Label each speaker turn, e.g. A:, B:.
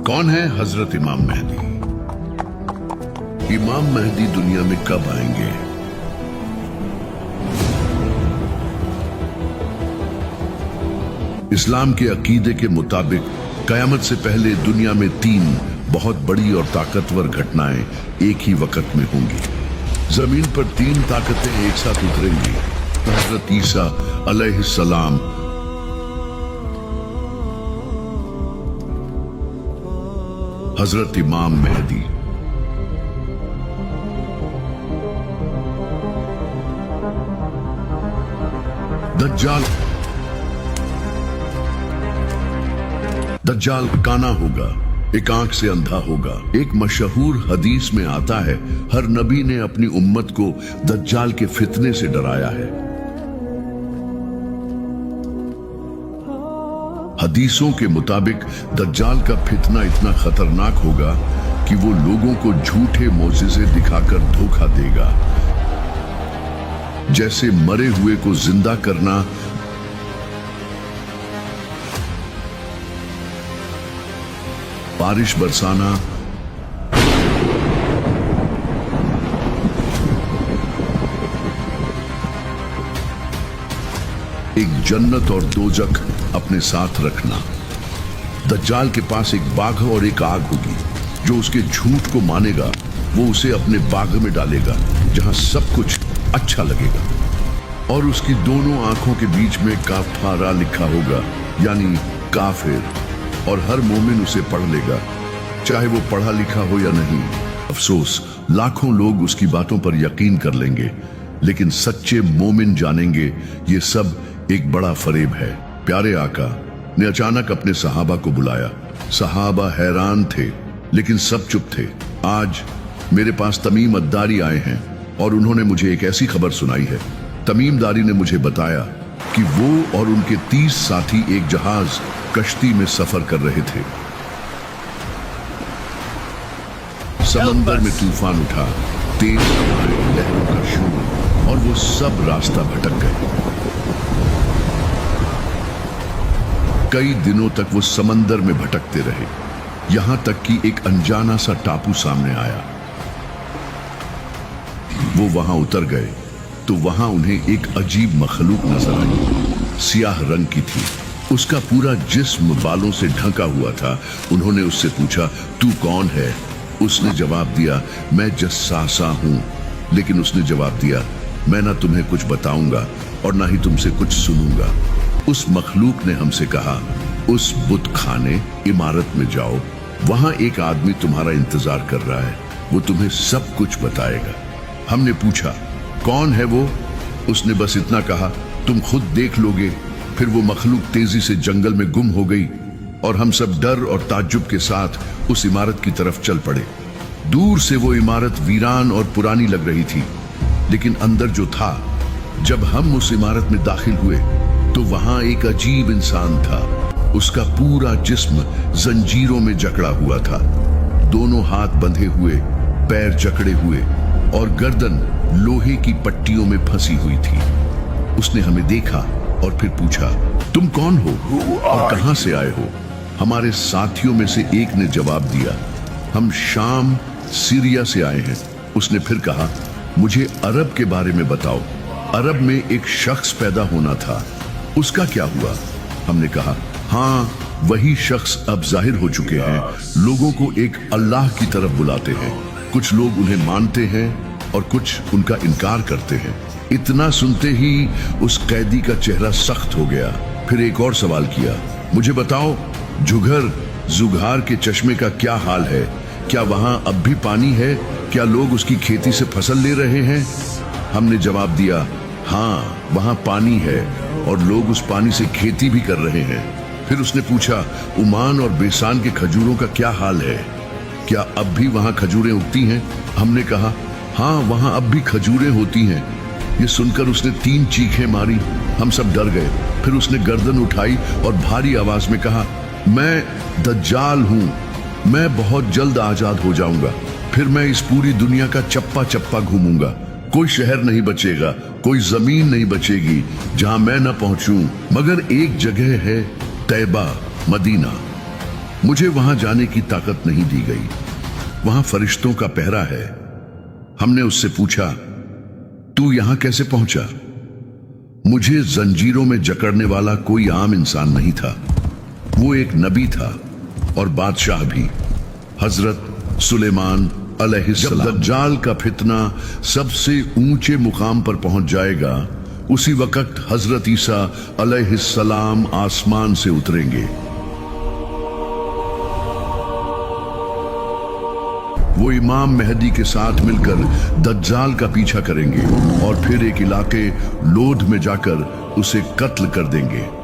A: कौन है हजरत इमाम मेहदी? इमाम मेहदी दुनिया में कब आएंगे? इस्लाम के अकीदे के मुताबिक कयामत से पहले दुनिया में 3 बहुत बड़ी और ताकतवर घटनाएं एक ही वक्त में होंगी। जमीन पर 3 ताकतें एक साथ उतरेंगी। हजरत ईसा अलैहिस्सलाम, हजरत इमाम मेहदी। दज्जाल काना होगा, एक आंख से अंधा होगा। एक मशहूर हदीस में आता है, हर नबी ने अपनी उम्मत को दज्जाल के फितने से डराया है। हदीसों के मुताबिक दज्जाल का फितना इतना खतरनाक होगा कि वो लोगों को झूठे मोजिज़े दिखाकर धोखा देगा, जैसे मरे हुए को जिंदा करना, बारिश बरसाना, एक जन्नत और दोजख अपने साथ रखना। दज्जाल के पास एक बाघ और एक आग होगी। जो उसके झूठ को मानेगा वो उसे अपने बाघ में डालेगा जहां सब कुछ अच्छा लगेगा, और उसकी दोनों आंखों के बीच में काफारा लिखा होगा, यानी काफिर, और हर मोमिन उसे पढ़ लेगा, चाहे वो पढ़ा लिखा हो या नहीं। अफसोस, लाखों लोग उसकी बातों पर यकीन कर लेंगे, लेकिन सच्चे मोमिन जानेंगे ये सब एक बड़ा फरेब है। प्यारे आका ने अचानक अपने सहाबा को बुलाया। सहाबा हैरान थे, लेकिन सब चुप थे। आज मेरे पास तमीम अद्दारी आए हैं और उन्होंने मुझे एक ऐसी खबर सुनाई है। तमीम दारी ने मुझे बताया कि वो और उनके 30 साथी एक जहाज कश्ती में सफर कर रहे थे। समंदर में तूफान उठा, तेज हवाएं, लहरों का शोर, और वो सब रास्ता भटक गए। कई दिनों तक वो समंदर में भटकते रहे, यहां तक कि एक अनजाना सा टापू सामने आया। वो वहां उतर गए तो वहां उन्हें एक अजीब मखलूक नजर आई। सियाह रंग की थी, उसका पूरा जिस्म बालों से ढका हुआ था। उन्होंने उससे पूछा, तू कौन है? उसने जवाब दिया, मैं जस्सासा हूं। लेकिन उसने जवाब दिया, मैं ना तुम्हें कुछ बताऊंगा और ना ही तुमसे कुछ सुनूंगा। उस मखलूक ने हमसे कहा, उस बुत खाने इमारत में जाओ, वहां एक आदमी तुम्हारा इंतजार कर रहा है, वो तुम्हें सब कुछ बताएगा। हमने पूछा, कौन है वो? उसने बस इतना कहा, तुम खुद देख लोगे। फिर वो मखलूक तेजी से जंगल में गुम हो गई और हम सब डर और ताज्जुब के साथ उस इमारत की तरफ चल पड़े। दूर से वो इमारत वीरान और पुरानी लग रही थी, लेकिन अंदर जो था, जब हम उस इमारत में दाखिल हुए तो वहां एक अजीब इंसान था। उसका पूरा जिस्म जंजीरों में जकड़ा हुआ था, दोनों हाथ बंधे हुए, पैर जकड़े हुए, और गर्दन लोहे की पट्टियों में फंसी हुई थी। उसने हमें देखा और फिर पूछा, तुम कौन हो और कहां से आए हो? हमारे साथियों में से एक ने जवाब दिया, हम शाम सीरिया से आए हैं। उसने फिर कहा, मुझे अरब के बारे में बताओ। अरब में एक शख्स पैदा होना था, उसका क्या हुआ? हमने कहा, हाँ, वही शख्स अब जाहिर हो चुके हैं। लोगों को एक अल्लाह की तरफ बुलाते हैं। कुछ लोग उन्हें मानते हैं और कुछ उनका इनकार करते हैं। इतना सुनते ही उस कैदी का चेहरा सख्त हो गया। फिर एक और सवाल किया, मुझे बताओ, झुघर जुघार के चश्मे का क्या हाल है? क्या वहां अब भी पानी है? क्या लोग उसकी खेती से फसल ले रहे हैं? हमने जवाब दिया, हाँ, वहां पानी है और लोग उस पानी से खेती भी कर रहे हैं। फिर उसने पूछा, उमान और बेसान के खजूरों का क्या हाल है? क्या अब भी वहां खजूरें उगती हैं? हमने कहा, हाँ, वहां अब भी खजूरें होती हैं। ये सुनकर उसने 3 चीखें मारी। हम सब डर गए। फिर उसने गर्दन उठाई और भारी आवाज में कहा, मैं दज्जाल हूं, मैं बहुत जल्द आजाद हो जाऊंगा। फिर मैं इस पूरी दुनिया का चप्पा चप्पा घूमूंगा। कोई शहर नहीं बचेगा, कोई जमीन नहीं बचेगी जहां मैं न पहुंचूं, मगर एक जगह है, तैबा, मदीना। मुझे वहां जाने की ताकत नहीं दी गई। वहां फरिश्तों का पहरा है। हमने उससे पूछा, तू यहां कैसे पहुंचा? मुझे जंजीरों में जकड़ने वाला कोई आम इंसान नहीं था। वो एक नबी था और बादशाह भी, हजरत सुलेमान अलैहिस्सलाम। जब दज्जाल का फितना सबसे ऊंचे मुकाम पर पहुंच जाएगा, उसी वक्त हजरत ईसा अलैहिस्सलाम आसमान से उतरेंगे। वो इमाम मेहदी के साथ मिलकर दज्जाल का पीछा करेंगे और फिर एक इलाके लोध में जाकर उसे कत्ल कर देंगे।